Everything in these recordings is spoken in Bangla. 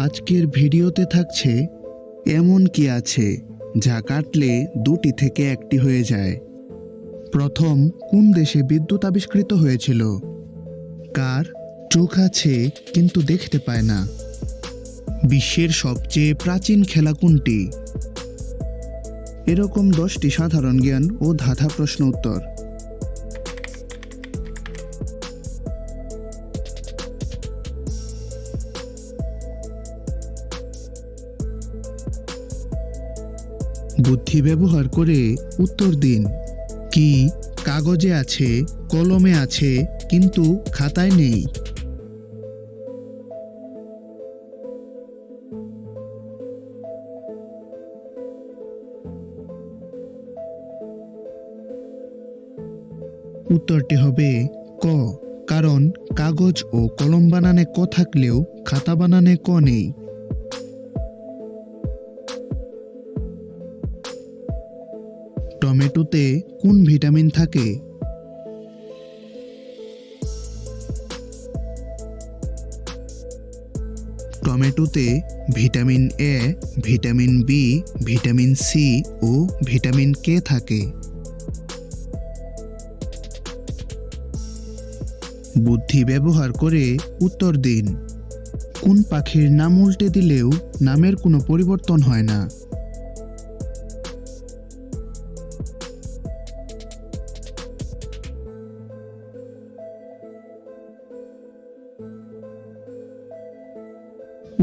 আজকের ভিডিওতে থাকছে এমন কি আছে যা কাটলে দুটি থেকে একটি হয়ে যায়। প্রথম কোন দেশে বিদ্যুৎ আবিষ্কৃত হয়েছিল? কার চোখ আছে কিন্তু দেখতে পায় না? বিশ্বের সবচেয়ে প্রাচীন খেলা কোনটি? এরকম 10টি সাধারণ জ্ঞান ও ধাঁধা প্রশ্ন উত্তর। বুদ্ধি ব্যবহার করে উত্তর দিন। কি কাগজে আছে, কলমে আছে কিন্তু খাতায় নেই? উত্তরটি হবে ক, কারণ কাগজ ও কলম বানানে ক থাকলেও খাতা বানানে ক নেই। টমেটোতে কোন ভিটামিন থাকে? টমেটোতে vitamin A, vitamin B, vitamin C ও ভিটামিন কে থাকে। বুদ্ধি ব্যবহার করে উত্তর দিন। কোন পাখির নাম উল্টে দিলেও নামের কোনো পরিবর্তন হয় না?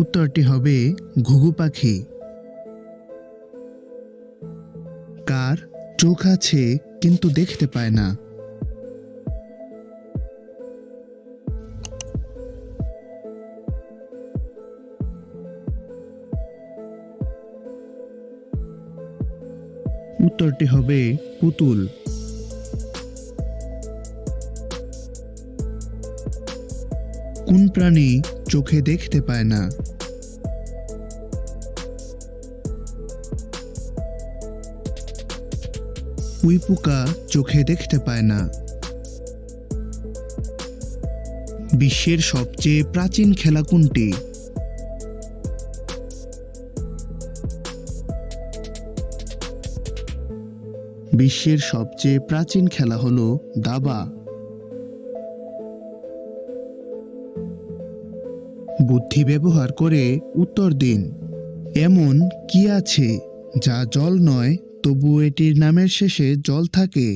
উত্তরটি হবে ঘুঘু পাখি। কার চোখ আছে কিন্তু দেখতে পায় না? উত্তরটি হবে পুতুল। কোন প্রাণী চোখে দেখতে পায় না? উই পোকা চোখে দেখতে পায় না। বিশ্বের সবচেয়ে প্রাচীন খেলা কোনটি? বিশ্বের সবচেয়ে প্রাচীন খেলা হলো দাবা। বুদ্ধি ব্যবহার করে উত্তর দিন। এমন কি আছে যা জল নয় তবু এটির নামের শেষে জল থাকে?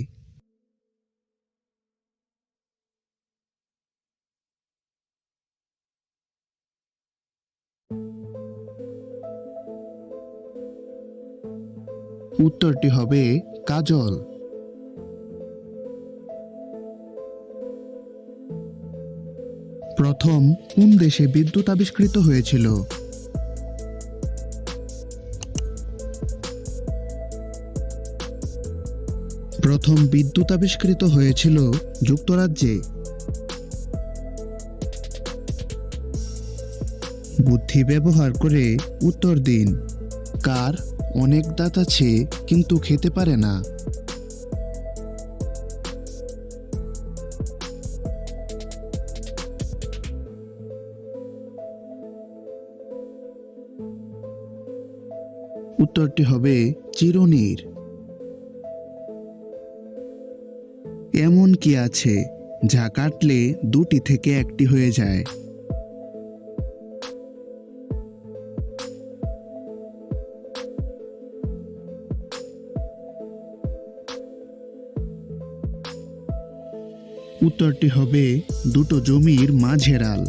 উত্তরটি হবে কাজল। প্রথম কোন দেশে বিদ্যুৎ আবিষ্কৃত হয়েছিল? প্রথম বিদ্যুৎ আবিষ্কৃত হয়েছিল যুক্তরাজ্যে। বুদ্ধি ব্যবহার করে উত্তর দিন। কার অনেক দাঁত আছে কিন্তু খেতে পারে না? উত্তরটি হবে চিরুনির। এমন কি আছে যা কাটলে দুটি থেকে একটি হয়ে যায়? উত্তরটি হবে দুটো জমির মাঝেরাল।